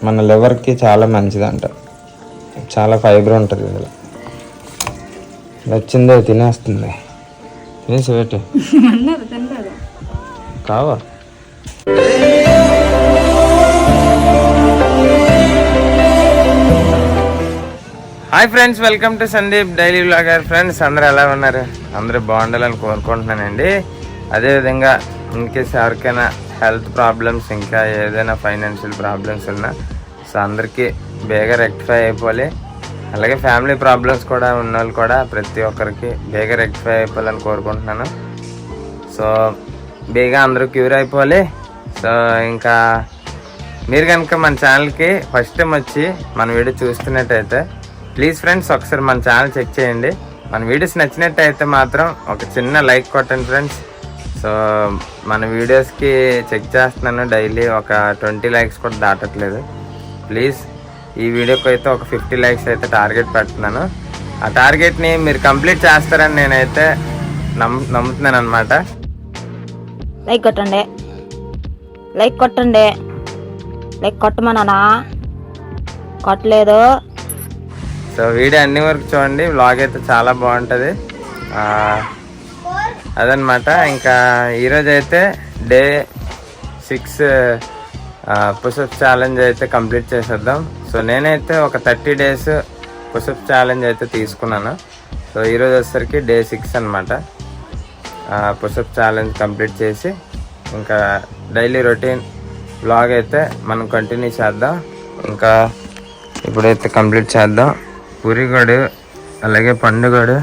మన లివర్కి చాలా మంచిదంట, చాలా ఫైబర్ ఉంటుంది ఇందులో. నచ్చిందే తినేస్తుంది. తినేసి పెట్టు కావా. Hi friends, welcome to Sandeep daily vlogger. Friends అందరూ ఎలా ఉన్నారు? అందరూ బాగుండాలని కోరుకుంటున్నానండి. అదేవిధంగా ఇన్కేస్ ఎవరికైనా హెల్త్ ప్రాబ్లమ్స్, ఇంకా ఏదైనా ఫైనాన్షియల్ ప్రాబ్లమ్స్ ఉన్నా సో అందరికీ బేగా రెక్టిఫై అయిపోవాలి. అలాగే ఫ్యామిలీ ప్రాబ్లమ్స్ కూడా ఉన్న వాళ్ళు కూడా ప్రతి ఒక్కరికి బేగా రెక్టిఫై అయిపోవాలని కోరుకుంటున్నాను. సో బేగా అందరూ క్యూర్ అయిపోవాలి. సో ఇంకా మీరు కనుక మన ఛానల్కి ఫస్ట్ టైం వచ్చి మన వీడియో చూస్తున్నట్టయితే ప్లీజ్ ఫ్రెండ్స్ ఒకసారి మన ఛానల్ చెక్ చేయండి. మన వీడియోస్ నచ్చినట్టయితే మాత్రం ఒక చిన్న లైక్ కొట్టండి ఫ్రెండ్స్. సో మన వీడియోస్కి చెక్ చేస్తున్నాను, డైలీ ఒక 20 లైక్స్ కూడా దాటట్లేదు. ప్లీజ్ ఈ వీడియోకి అయితే ఒక 50 లైక్స్ అయితే టార్గెట్ పెడుతున్నాను. ఆ టార్గెట్ని మీరు కంప్లీట్ చేస్తారని నేనైతే నమ్ముతున్నాను అనమాట. లైక్ కొట్టండి, లైక్ కొట్టండి, లైక్ కొట్టమన్నా కొట్టలేదు. సో వీడియో అన్ని వరకు చూడండి, వ్లాగ్ అయితే చాలా బాగుంటుంది అదనమాట. ఇంకా ఈరోజు అయితే డే 6 పుషప్ ఛాలెంజ్ అయితే కంప్లీట్ చేసేద్దాం. సో నేనైతే ఒక 30 డేస్ పుషప్ ఛాలెంజ్ అయితే తీసుకున్నాను. సో ఈరోజు వచ్చేసరికి డే 6 అనమాట. పుషప్ ఛాలెంజ్ కంప్లీట్ చేసి ఇంకా డైలీ రొటీన్ వ్లాగ్ అయితే మనం కంటిన్యూ చేద్దాం. ఇంకా ఇప్పుడైతే కంప్లీట్ చేద్దాం. పూరిగాడు అలాగే పండుగాడు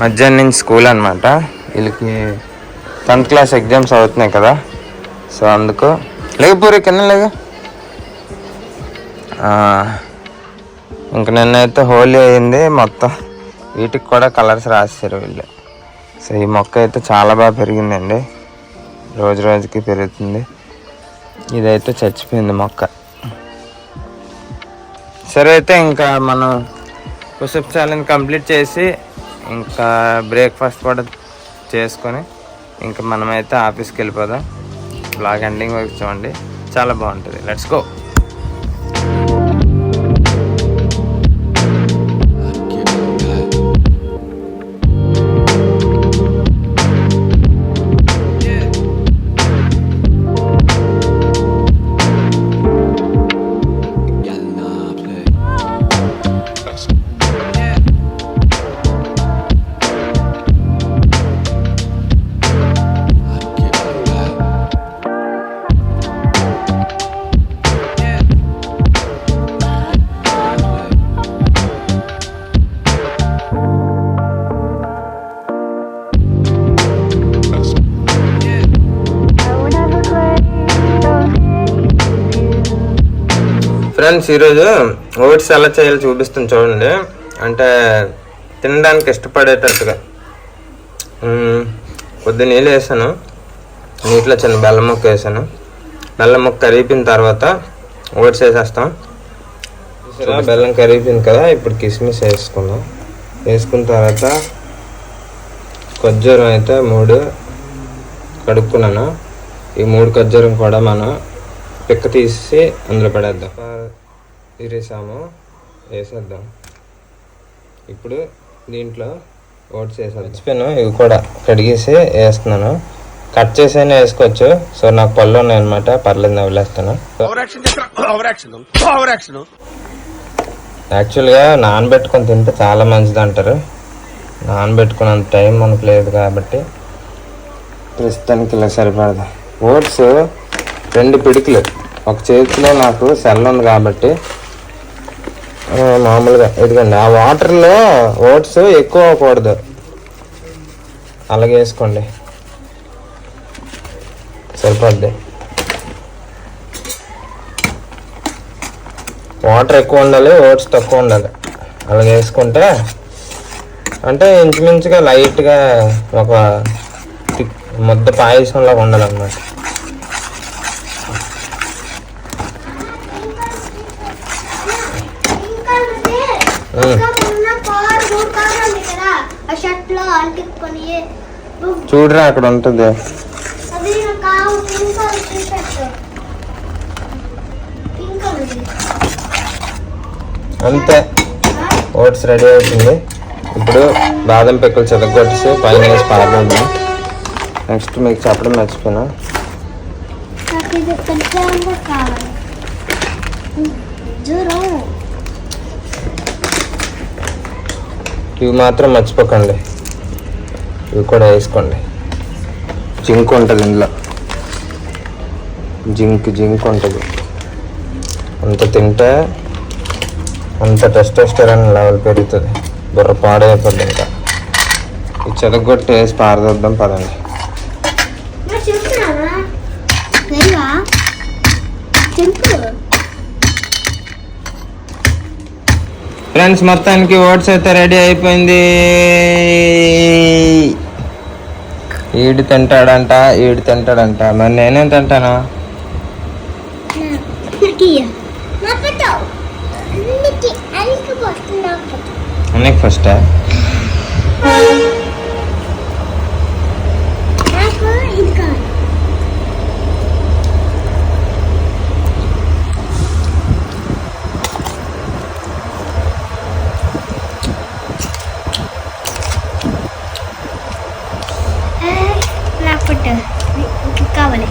మధ్యాహ్నం నుంచి స్కూల్ అనమాట. వీళ్ళకి 10th క్లాస్ ఎగ్జామ్స్ అవుతున్నాయి కదా, సో అందుకు లేక పూరి కింద లేక. ఇంక నిన్నైతే హోలీ అయింది, మొత్తం వీటికి కూడా కలర్స్ రాశారు వీళ్ళు. సో ఈ మొక్క అయితే చాలా బాగా పెరిగిందండి, రోజు రోజుకి పెరుగుతుంది. ఇదైతే చచ్చిపోయింది మొక్క. సరే అయితే ఇంకా మనం పుషప్ ఛాలెంజ్ కంప్లీట్ చేసి ఇంకా బ్రేక్ఫాస్ట్ కూడా చేసుకొని ఇంకా మనమైతే ఆఫీస్కి వెళ్ళిపోదాం. బ్లాగ్ ఎండింగ్ వరకు చూడండి, చాలా బాగుంటుంది. Let's go. ఫ్రెండ్స్ ఈరోజు ఓట్స్ ఎలా చేయాలో చూపిస్తాను చూడండి. అంటే తినడానికి ఇష్టపడేటట్టుగా కొద్ది నీళ్ళు వేసాను, నీటిలో చిన్న బెల్లం ముక్క వేసాను. బెల్లం ముక్క కరిగిపోయిన తర్వాత ఓట్స్ వేసేస్తాం. బెల్లం కరిగిపోయింది కదా, ఇప్పుడు కిస్మిస్ వేసుకుందాం. వేసుకున్న తర్వాత ఖర్జూరం అయితే 3 కడుక్కున్నాను. ఈ 3 ఖర్జూరం కూడా మనం పిక్క తీసి అందులో పడేద్దాం. వేసేద్దాం. ఇప్పుడు దీంట్లో ఓట్స్ వేసేద్దాం. ఇవి కూడా కడిగేసి వేస్తున్నాను. కట్ చేసైనా వేసుకోవచ్చు. సో నాకు పళ్ళు ఉన్నాయి అనమాట, పర్లేదు నవ్వులేస్తాను. యాక్చువల్గా నానబెట్టుకొని తింటే చాలా మంచిది అంటారు. నానబెట్టుకున్నంత టైం మనకు లేదు కాబట్టి ప్రస్తుతానికి ఇలా సరిపడదాం. ఓట్స్ 2 పిడికిలు. ఒక చేతిలో నాకు సెల్ ఉంది కాబట్టి మామూలుగా ఎదుగండి. ఆ వాటర్లో ఓట్స్ ఎక్కువ అవ్వకూడదు, అలాగే వేసుకోండి సరిపోద్ది. వాటర్ ఎక్కువ ఉండాలి, ఓట్స్ తక్కువ ఉండాలి. అలాగే వేసుకుంటే అంటే ఇంచుమించుగా లైట్గా ఒక ముద్ద పాయసంలాగా ఉండాలన్నమాట. చూడరా అక్కడ ఉంటుంది. అంతే, ఓట్స్ రెడీ అవుతుంది. ఇప్పుడు బాదం పిక్కలు చెదగొట్టేసి పైన వేసి పారబోద్దాం. నెక్స్ట్ మీకు చెప్పడం మర్చిపోయినా, ఇవి మాత్రం మర్చిపోకండి, ఇవి కూడా వేసుకోండి. జింక్ ఉంటుంది ఇందులో, జింక్ ఉంటుంది. అంత తింటే అంత టెస్టోస్టెరాన్ లెవెల్ పెరుగుతుంది, బుర్ర పాడైపోద్ది. ఇంకా ఇది చెదగొట్టి వేసి పారదొద్దాం పదండి. ఫ్రెండ్స్, మొత్తానికి ఓట్స్ అయితే రెడీ అయిపోయింది. ఈడు తింటాడంట, మరి నేనేం తింటాను? అన్నీ ఫస్టా? కావాలి.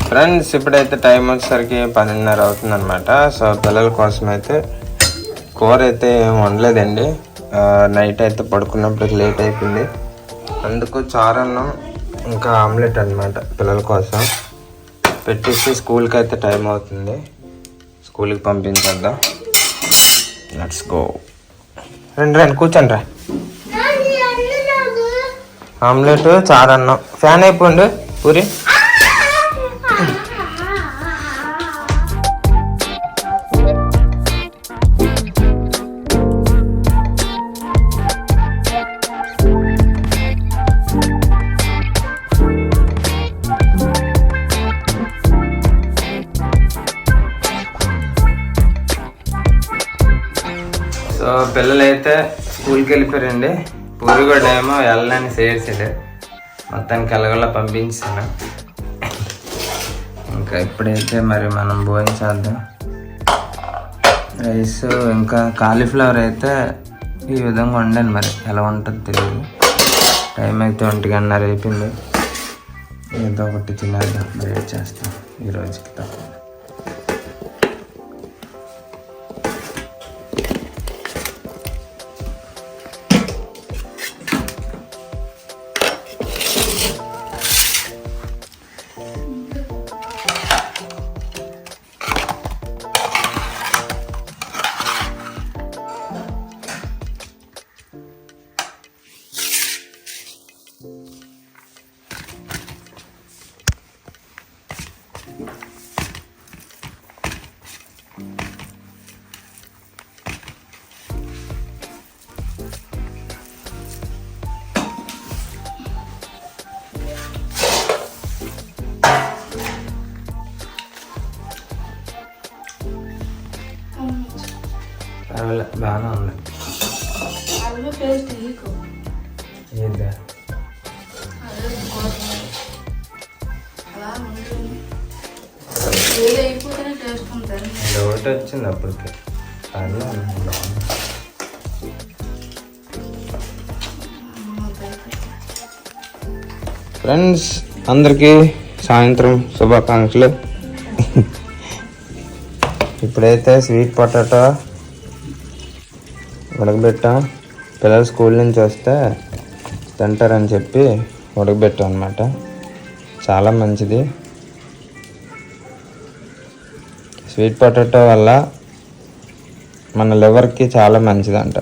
ఫ్రెండ్స్ ఇప్పుడైతే టైం వచ్చేసరికి 10:30 అవుతుంది అనమాట. సో పిల్లల కోసం అయితే కూర అయితే ఏం వండలేదండి. నైట్ అయితే పడుకున్నప్పుడు లేట్ అయిపోయింది, అందుకు చారన్నం ఇంకా ఆమ్లెట్ అనమాట పిల్లల కోసం పెట్టేసి స్కూల్కి అయితే టైం అవుతుంది, స్కూల్కి పంపించేద్దాం. Let's go. రండి కూర్చోండి రా. ఆమ్లెట్ చారన్నం. ఫ్యాన్ అయిపోండి పూరి. సో పిల్లలైతే స్కూల్కి వెళ్ళిపోయారండి. పూరి కూడా ఏమో వెళ్ళని చేసాడు, మొత్తానికి ఎలాగోలా పంపించాను. ఇంకా ఇప్పుడైతే మరి మనం భోజనం చేద్దాం. రైస్ ఇంకా కాలీఫ్లవర్ అయితే ఈ విధంగా వండాను, మరి ఎలా ఉంటుందో తెలియదు. టైం అయితే 1:30 అయిపోయింది. ఏదో ఒకటి తినేద్దాం, వెయిట్ చేస్తాం ఈరోజుకి తప్ప. బాగానే ఉంది. ఏంటా డౌట్ వచ్చింది అప్పటికి. ఫ్రెండ్స్ అందరికీ సాయంత్రం శుభాకాంక్షలు. ఇప్పుడైతే స్వీట్ పొటాటో ఉడకబెట్టా, పిల్లలు స్కూల్ నుంచి వస్తే తింటారని చెప్పి ఉడకబెట్టాం అనమాట. చాలా మంచిది. స్వీట్ పొటాటో వల్ల మన లివర్కి చాలా మంచిదంట,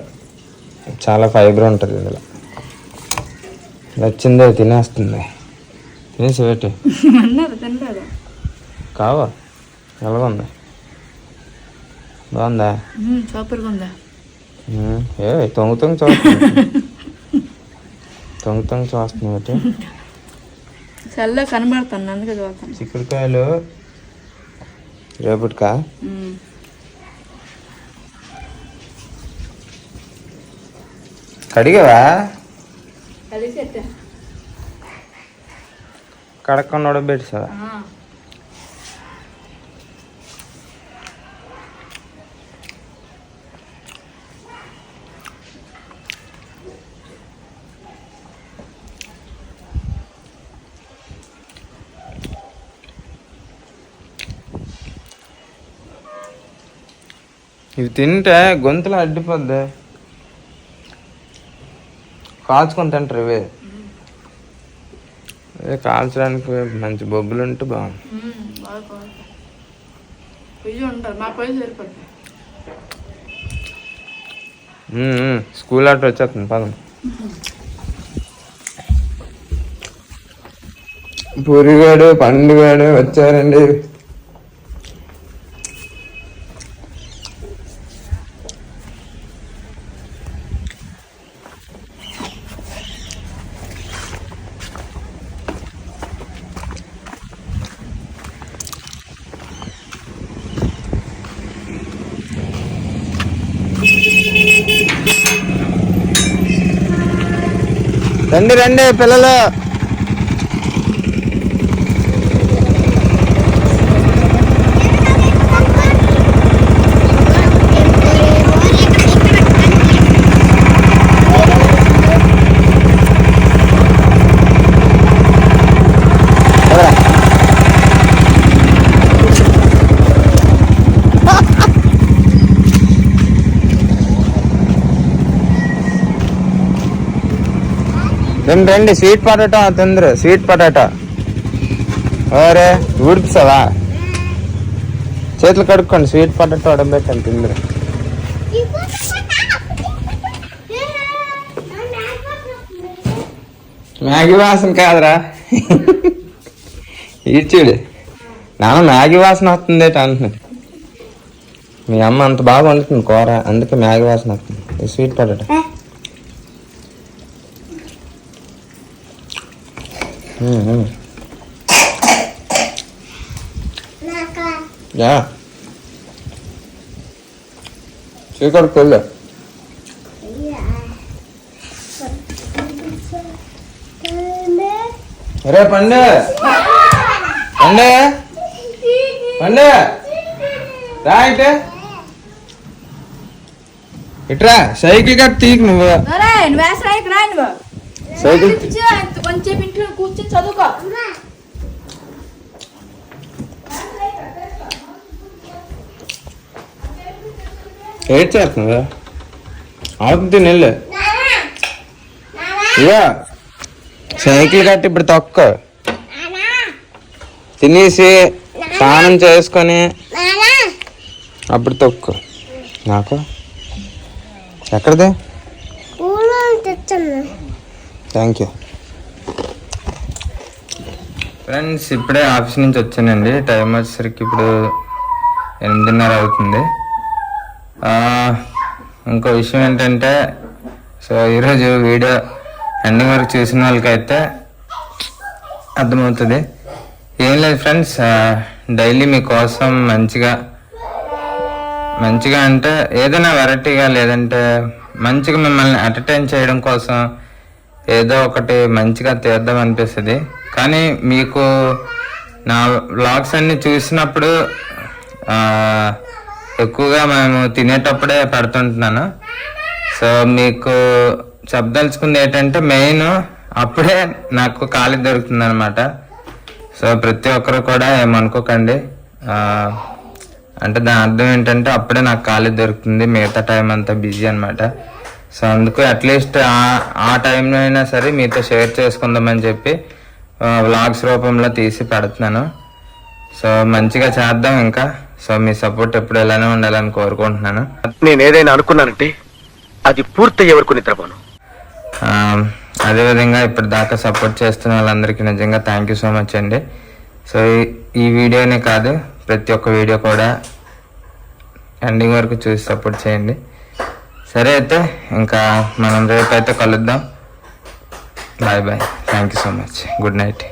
చాలా ఫైబర్ ఉంటుంది ఇందులో. వచ్చిందే తినేస్తుంది. తినేసి పెట్టి కావా? ఎలాగుంది? బాగుందా? సూపర్గా ఉందా? తొంగుతొంగి చూస్తున్నావు. సెల్లో కనబడుతుంది, అందుకే చూస్తాను. చిక్కుడుకాయలు రేపటికా? కడిగావా? కలిసి ఎట్టా కడక్కుండా ఉడబెట్టావా? ఇవి తింటే గొంతులో అడ్డిపోద్ది, కాల్చుకొని తింటారు ఇవే. ఇవే కాల్చడానికి మంచి బొబ్బులు ఉంటే బాగుంది. స్కూల్ ఆట వచ్చేస్తుంది పదం. పూరిగాడు పండుగాడు వచ్చారండి. రండి రండి పిల్లలు. రండి రండి, స్వీట్ పొటాటో తిందరు. స్వీట్ పొటాటో అరే ఉడిపిస్తావా? చేతులు కడుక్కోండి. స్వీట్ పొటాటో ఉడబెట్టండి తిందరు. మ్యాగీ వాసన కాదురా, ఈడ్చుడు. నాన్న మ్యాగీ వాసన వస్తుంది అంటున్నాడు. మీ అమ్మ అంత బాగా వండుతుంది కూర, అందుకే మ్యాగీ వాసన వస్తుంది. స్వీట్ పొటాటో చీకటికి వెళ్ళు. అరే పండు పండు పండు రా అంటే ఇట్రా. సైకిల్ కట్టి తీకు నువ్వు. సైకిల్ కొంచెం ఇంట్లో కూర్చొని చదువుకో. ఏడ్ చేస్తుందా? అవుతుంది నెల్లు. ఇవా సైకిల్ కట్టి ఇప్పుడు తొక్క తినేసి స్నానం చేసుకొని అప్పుడు తొక్కు. నాకు ఎక్కడిది? Thank you friends. ఇప్పుడే ఆఫీస్ నుంచి వచ్చానండి. టైం వచ్చేసరికి ఇప్పుడు 8:30 అవుతుంది. ఇంకో విషయం ఏంటంటే, సో ఈరోజు వీడియో ఎండింగ్ వరకు చూసిన వాళ్ళకైతే అర్థమవుతుంది. ఏం లేదు ఫ్రెండ్స్, డైలీ మీకోసం మంచిగా అంటే ఏదైనా వెరైటీగా, లేదంటే మంచిగా మిమ్మల్ని ఎంటర్టైన్ చేయడం కోసం ఏదో ఒకటి మంచిగా తీద్దాం అనిపిస్తుంది. కానీ మీకు నా వ్లాగ్స్ అన్ని చూసినప్పుడు ఎక్కువగా మేము తినేటప్పుడే పెడుతుంటున్నాను. సో మీకు చెప్పదలుచుకుంది ఏంటంటే, మెయిన్ అప్పుడే నాకు ఖాళీ దొరుకుతుంది అనమాట. సో ప్రతి ఒక్కరు కూడా ఏమనుకోకండి. అంటే దాని అర్థం ఏంటంటే, అప్పుడే నాకు ఖాళీ దొరుకుతుంది, మిగతా టైం అంతా బిజీ అనమాట. సో అందుకు అట్లీస్ట్ ఆ టైంలో అయినా సరే మీతో షేర్ చేసుకుందామని చెప్పి వ్లాగ్స్ రూపంలో తీసి పెడుతున్నాను. సో మంచిగా చేద్దాం ఇంకా. సో మీ సపోర్ట్ ఎప్పుడు ఎలానే ఉండాలని కోరుకుంటున్నాను. నేను ఏదైనా అనుకున్నానంటే అది పూర్తయ్యే వరకు నిద్రపోను. అదేవిధంగా ఇప్పటిదాకా సపోర్ట్ చేస్తున్న వాళ్ళందరికీ నిజంగా థ్యాంక్ యూ సో మచ్ అండి. సో ఈ వీడియోనే కాదు, ప్రతి ఒక్క వీడియో కూడా ఎండింగ్ వరకు చూసి సపోర్ట్ చేయండి. సరే అయితే ఇంకా మనం రేపు అయితే కలుద్దాం. Bye bye. Thank you so much. Good night.